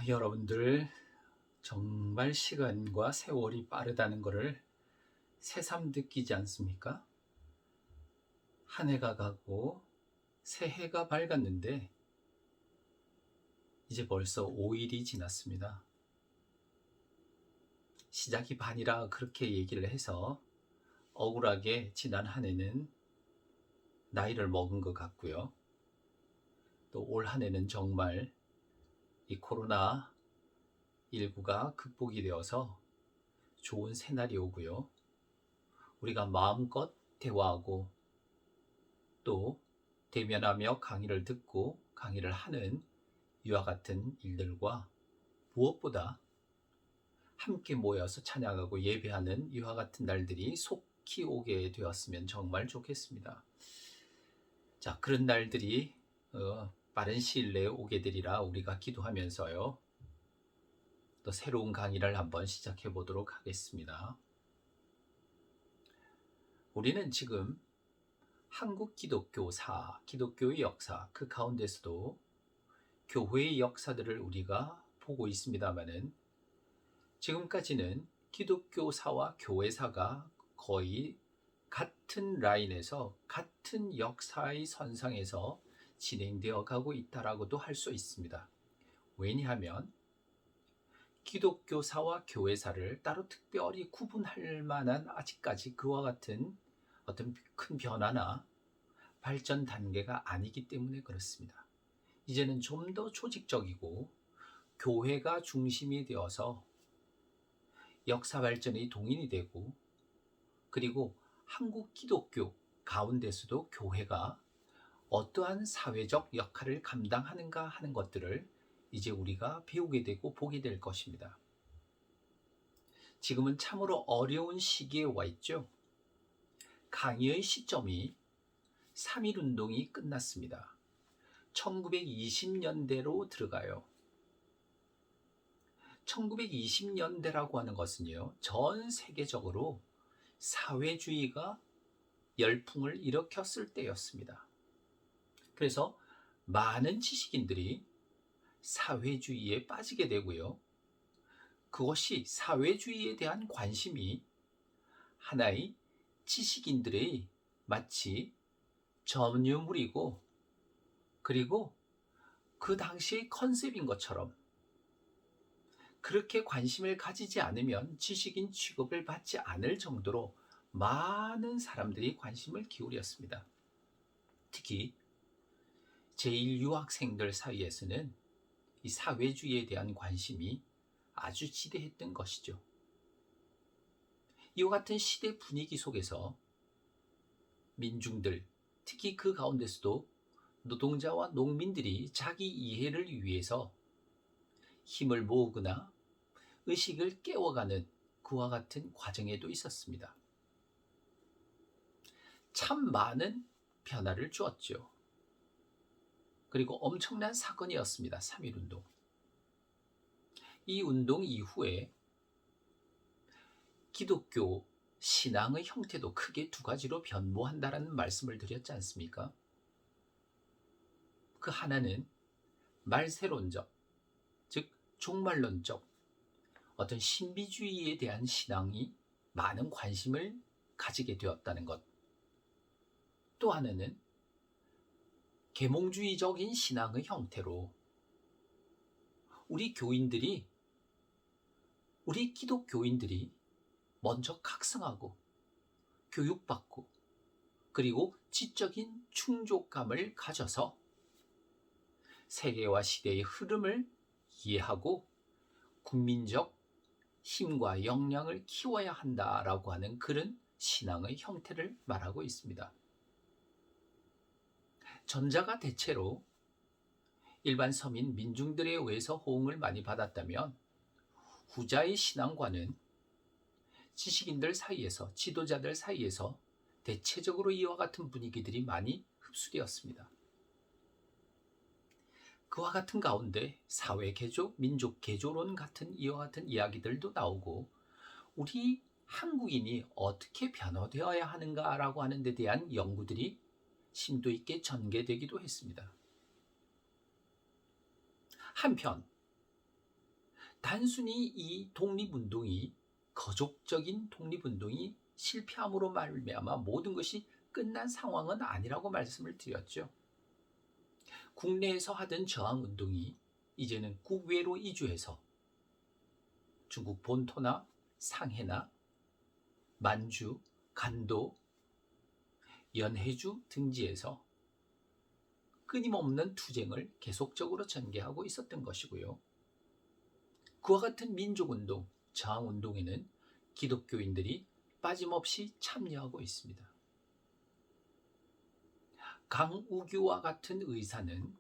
여러분들 정말 시간과 세월이 빠르다는 것을 새삼 느끼지 않습니까? 한 해가 가고 새해가 밝았는데 이제 벌써 5일이 지났습니다. 시작이 반이라 그렇게 얘기를 해서 억울하게 지난 한 해는 나이를 먹은 것 같고요. 또 올 한 해는 정말 이 코로나19가 극복이 되어서 좋은 새날이 오고요. 우리가 마음껏 대화하고 또 대면하며 강의를 듣고 강의를 하는 이와 같은 일들과 무엇보다 함께 모여서 찬양하고 예배하는 이와 같은 날들이 속히 오게 되었으면 정말 좋겠습니다. 자, 그런 날들이 빠른 시일 내에 오게 되리라 우리가 기도하면서요. 또 새로운 강의를 한번 시작해 보도록 하겠습니다. 우리는 지금 한국 기독교사, 기독교의 역사, 그 가운데서도 교회의 역사들을 우리가 보고 있습니다마는 지금까지는 기독교사와 교회사가 거의 같은 라인에서 같은 역사의 선상에서 진행되어 가고 있다라고도 할 수 있습니다. 왜냐하면 기독교사와 교회사를 따로 특별히 구분할 만한 아직까지 그와 같은 어떤 큰 변화나 발전 단계가 아니기 때문에 그렇습니다. 이제는 좀 더 조직적이고 교회가 중심이 되어서 역사 발전의 동인이 되고 그리고 한국 기독교 가운데서도 교회가 어떠한 사회적 역할을 감당하는가 하는 것들을 이제 우리가 배우게 되고 보게 될 것입니다. 지금은 참으로 어려운 시기에 와 있죠. 강의의 시점이 3.1운동이 끝났습니다. 1920년대로 들어가요. 1920년대라고 하는 것은요, 전 세계적으로 사회주의가 열풍을 일으켰을 때였습니다. 그래서 많은 지식인들이 사회주의에 빠지게 되고요. 그것이 사회주의에 대한 관심이 하나의 지식인들의 마치 전유물이고 그리고 그 당시의 컨셉인 것처럼 그렇게 관심을 가지지 않으면 지식인 취급을 받지 않을 정도로 많은 사람들이 관심을 기울였습니다. 특히 제1유학생들 사이에서는 이 사회주의에 대한 관심이 아주 지대했던 것이죠. 이와 같은 시대 분위기 속에서 민중들, 특히 그 가운데서도 노동자와 농민들이 자기 이해를 위해서 힘을 모으거나 의식을 깨워가는 그와 같은 과정에도 있었습니다. 참 많은 변화를 주었죠. 그리고 엄청난 사건이었습니다. 3.1운동. 이 운동 이후에 기독교 신앙의 형태도 크게 두 가지로 변모한다라는 말씀을 드렸지 않습니까? 그 하나는 말세론적, 즉 종말론적 어떤 신비주의에 대한 신앙이 많은 관심을 가지게 되었다는 것. 또 하나는 계몽주의적인 신앙의 형태로 우리 기독교인들이 먼저 각성하고 교육받고 그리고 지적인 충족감을 가져서 세계와 시대의 흐름을 이해하고 국민적 힘과 역량을 키워야 한다라고 하는 그런 신앙의 형태를 말하고 있습니다. 전자가 대체로 일반 서민 민중들에 의해서 호응을 많이 받았다면 후자의 신앙과는 지식인들 사이에서 지도자들 사이에서 대체적으로 이와 같은 분위기들이 많이 흡수되었습니다. 그와 같은 가운데 사회개조, 민족개조론 같은 이와 같은 이야기들도 나오고 우리 한국인이 어떻게 변화되어야 하는가라고 하는 데 대한 연구들이 심도 있게 전개되기도 했습니다. 한편 단순히 이 독립운동이 거족적인 독립운동이 실패함으로 말미암아 모든 것이 끝난 상황은 아니라고 말씀을 드렸죠. 국내에서 하던 저항운동이 이제는 국외로 이주해서 중국 본토나 상해나 만주, 간도, 연해주 등지에서 끊임없는 투쟁을 계속적으로 전개하고 있었던 것이고요. 그와 같은 민족운동, 저항운동에는 기독교인들이 빠짐없이 참여하고 있습니다. 강우규와 같은 의사는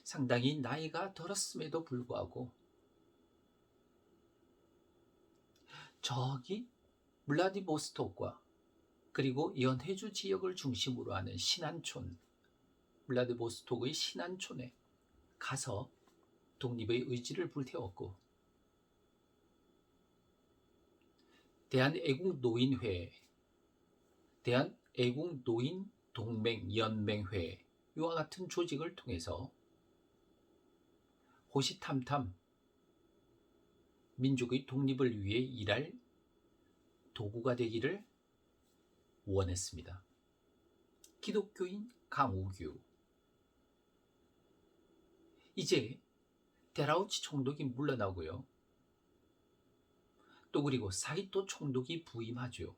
상당히 나이가 들었음에도 불구하고 저기 블라디보스톡과 그리고 연해주 지역을 중심으로 하는 신안촌, 블라디보스톡의 신안촌에 가서 독립의 의지를 불태웠고, 대한애국노인회, 대한애국노인동맹연맹회 이와 같은 조직을 통해서 호시탐탐 민족의 독립을 위해 일할 도구가 되기를 원했습니다. 기독교인 강우규. 이제 데라우치 총독이 물러나고요. 또 그리고 사이토 총독이 부임하죠.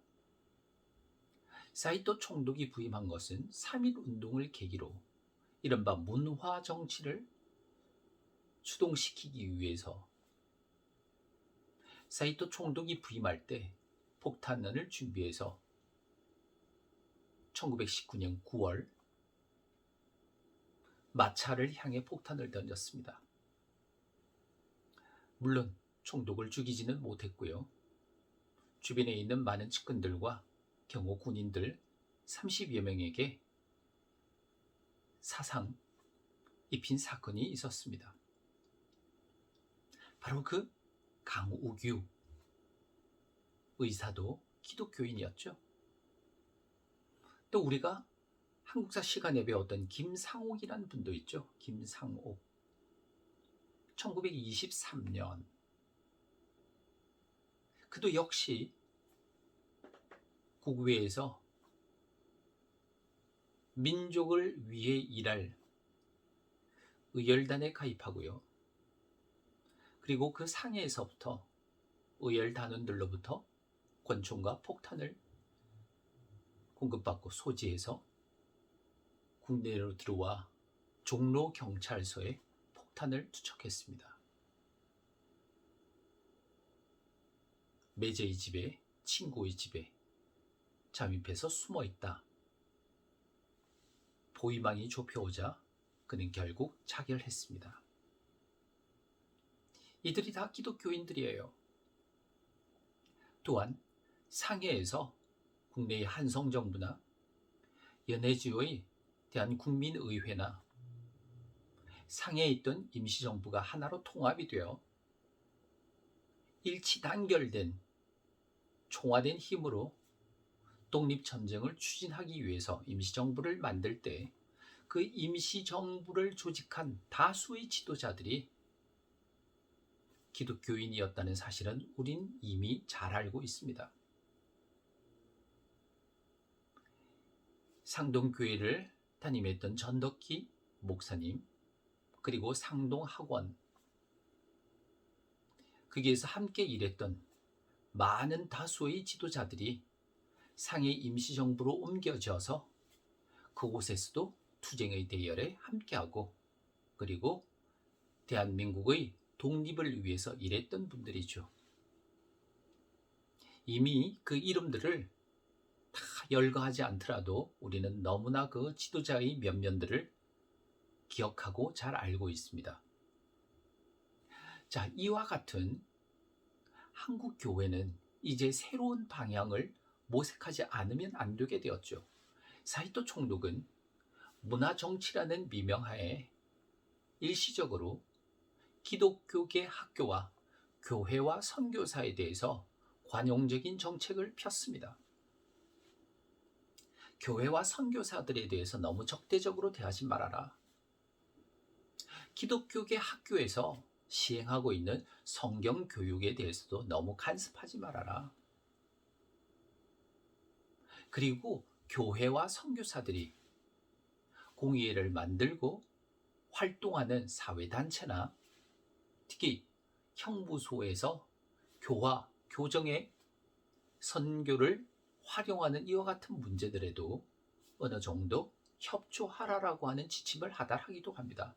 사이토 총독이 부임한 것은 3.1 운동을 계기로 이른바 문화 정치를 추동시키기 위해서 사이토 총독이 부임할 때 폭탄을 준비해서 1919년 9월 마차를 향해 폭탄을 던졌습니다. 물론 총독을 죽이지는 못했고요. 주변에 있는 많은 측근들과 경호 군인들 30여 명에게 사상 입힌 사건이 있었습니다. 바로 그 강우규 의사도 기독교인이었죠. 또 우리가 한국사 시간에 배웠던 김상옥이라는 분도 있죠. 김상옥. 1923년 그도 역시 국외에서 민족을 위해 일할 의열단에 가입하고요. 그리고 그 상해에서부터 의열단원들로부터 권총과 폭탄을 공급받고 소지해서 국내로 들어와 종로 경찰서에 폭탄을 투척했습니다. 매제의 집에, 친구의 집에 잠입해서 숨어있다. 보위망이 좁혀오자 그는 결국 자결했습니다. 이들이 다 기독교인들이에요. 또한 상해에서 국내의 한성정부나 연해주의 대한국민의회나 상해에 있던 임시정부가 하나로 통합이 되어 일치 단결된 총화된 힘으로 독립전쟁을 추진하기 위해서 임시정부를 만들 때 그 임시정부를 조직한 다수의 지도자들이 기독교인이었다는 사실은 우린 이미 잘 알고 있습니다. 상동교회를 담임했던 전덕기 목사님, 그리고 상동학원, 거기에서 함께 일했던 많은 다수의 지도자들이 상해 임시정부로 옮겨져서 그곳에서도 투쟁의 대열에 함께하고 그리고 대한민국의 독립을 위해서 일했던 분들이죠. 이미 그 이름들을 다 열거하지 않더라도 우리는 너무나 그 지도자의 면면들을 기억하고 잘 알고 있습니다. 자, 이와 같은 한국 교회는 이제 새로운 방향을 모색하지 않으면 안 되게 되었죠. 사이토 총독은 문화정치라는 미명하에 일시적으로 기독교계 학교와 교회와 선교사에 대해서 관용적인 정책을 폈습니다. 교회와 선교사들에 대해서 너무 적대적으로 대하지 말아라. 기독교계 학교에서 시행하고 있는 성경 교육에 대해서도 너무 간섭하지 말아라. 그리고 교회와 선교사들이 공의회를 만들고 활동하는 사회단체나 특히 형부소에서 교화, 교정의 선교를 활용하는 이와 같은 문제들에도 어느 정도 협조하라라고 하는 지침을 하달하기도 합니다.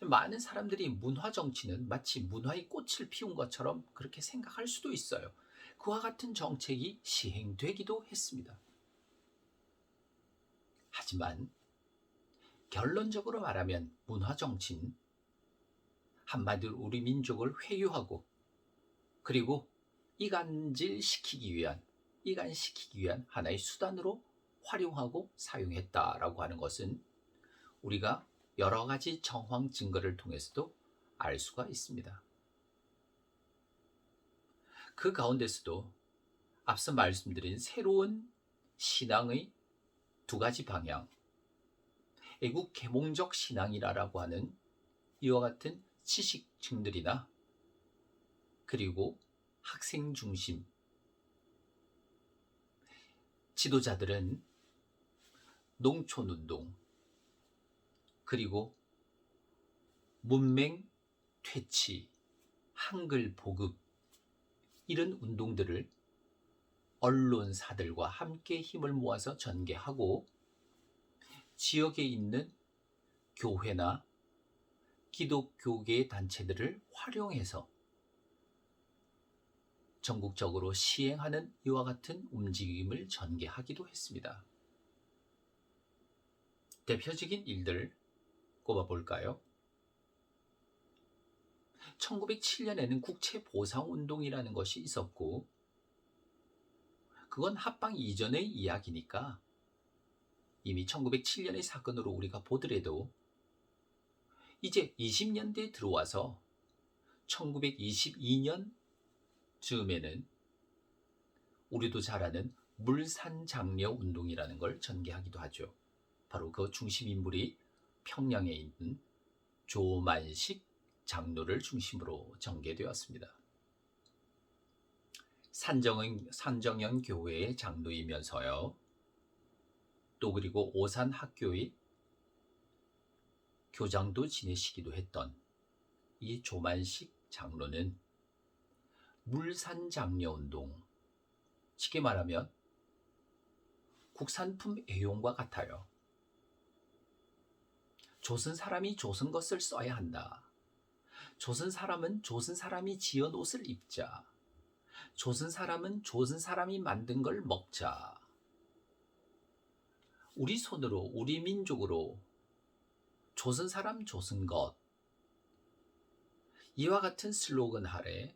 많은 사람들이 문화 정치는 마치 문화의 꽃을 피운 것처럼 그렇게 생각할 수도 있어요. 그와 같은 정책이 시행되기도 했습니다. 하지만 결론적으로 말하면 문화 정치는 한마디로 우리 민족을 회유하고 그리고 이간시키기 위한 하나의 수단으로 활용하고 사용했다라고 하는 것은 우리가 여러 가지 정황 증거를 통해서도 알 수가 있습니다. 그 가운데서도 앞서 말씀드린 새로운 신앙의 두 가지 방향, 애국 계몽적 신앙이라고 하는 이와 같은 지식층들이나 그리고 학생 중심 지도자들은 농촌운동 그리고 문맹 퇴치, 한글 보급 이런 운동들을 언론사들과 함께 힘을 모아서 전개하고 지역에 있는 교회나 기독교계 단체들을 활용해서 전국적으로 시행하는 이와 같은 움직임을 전개하기도 했습니다. 대표적인 일들 꼽아볼까요? 1907년에는 국채보상운동이라는 것이 있었고 그건 합방 이전의 이야기니까 이미 1907년의 사건으로 우리가 보더라도 이제 20년대에 들어와서 1922년 즈음에는 우리도 잘 아는 물산장려 운동이라는 걸 전개하기도 하죠. 바로 그 중심 인물이 평양에 있는 조만식 장로를 중심으로 전개되었습니다. 산정연 교회의 장로이면서요. 또 그리고 오산 학교의 교장도 지내시기도 했던 이 조만식 장로는 물산장려운동, 쉽게 말하면 국산품 애용과 같아요. 조선 사람이 조선 것을 써야 한다. 조선 사람은 조선 사람이 지은 옷을 입자. 조선 사람은 조선 사람이 만든 걸 먹자. 우리 손으로, 우리 민족으로 조선 사람 조선 것. 이와 같은 슬로건 아래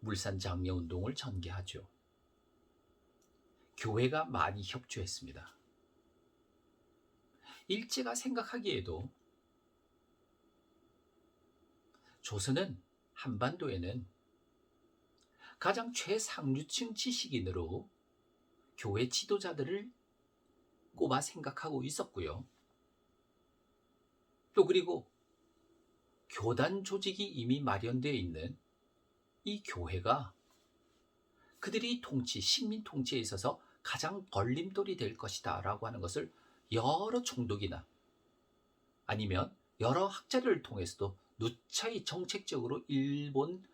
물산장려운동을 전개하죠. 교회가 많이 협조했습니다. 일제가 생각하기에도 조선은 한반도에는 가장 최상류층 지식인으로 교회 지도자들을 꼽아 생각하고 있었고요. 또 그리고 교단 조직이 이미 마련되어 있는 이 교회가 그들이 식민 통치에 있어서 가장 걸림돌이 될 것이다 라고 하는 것을 여러 총독이나 아니면 여러 학자들을 통해서도 누차히 정책적으로 일본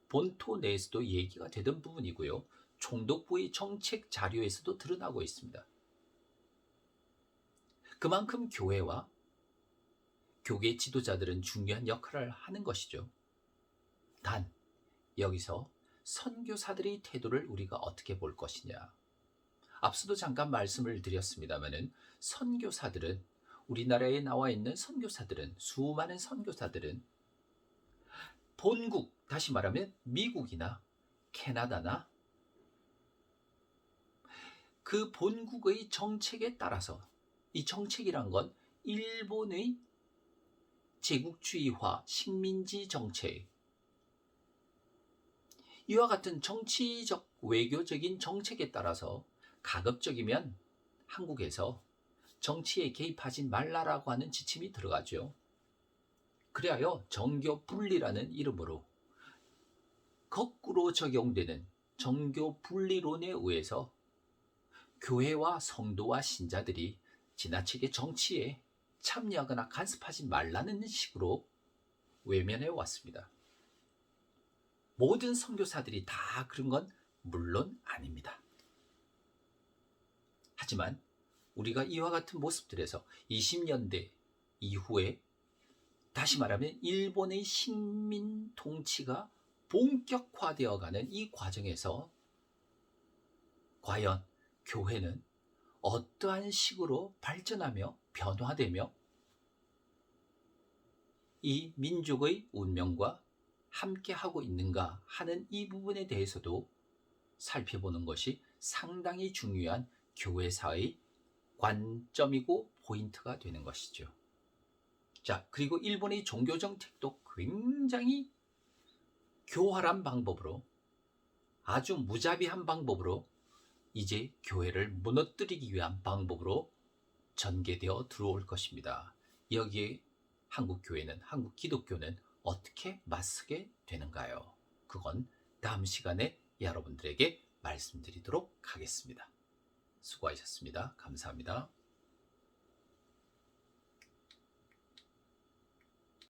본토 내에서도 얘기가 되던 부분이고요. 총독부의 정책 자료에서도 드러나고 있습니다. 그만큼 교회와 교계 지도자들은 중요한 역할을 하는 것이죠. 단 여기서 선교사들의 태도를 우리가 어떻게 볼 것이냐. 앞서도 잠깐 말씀을 드렸습니다마는 선교사들은 우리나라에 나와 있는 선교사들은 수많은 선교사들은 본국, 다시 말하면 미국이나 캐나다나 그 본국의 정책에 따라서 이 정책이란 건 일본의 제국주의화, 식민지 정책 이와 같은 정치적, 외교적인 정책에 따라서 가급적이면 한국에서 정치에 개입하지 말라라고 하는 지침이 들어가죠. 그리하여 정교 분리라는 이름으로 거꾸로 적용되는 정교 분리론에 의해서 교회와 성도와 신자들이 지나치게 정치에 참여하거나 간섭하지 말라는 식으로 외면해 왔습니다. 모든 선교사들이 다 그런 건 물론 아닙니다. 하지만 우리가 이와 같은 모습들에서 20년대 이후에 다시 말하면 일본의 식민 통치가 본격화되어가는 이 과정에서 과연 교회는 어떠한 식으로 발전하며 변화되며 이 민족의 운명과 함께하고 있는가 하는 이 부분에 대해서도 살펴보는 것이 상당히 중요한 교회사의 관점이고 포인트가 되는 것이죠. 자, 그리고 일본의 종교 정책도 굉장히 교활한 방법으로, 아주 무자비한 방법으로 이제 교회를 무너뜨리기 위한 방법으로 전개되어 들어올 것입니다. 여기에 한국 기독교는 어떻게 맞서게 되는가요? 그건 다음 시간에 여러분들에게 말씀드리도록 하겠습니다. 수고하셨습니다. 감사합니다.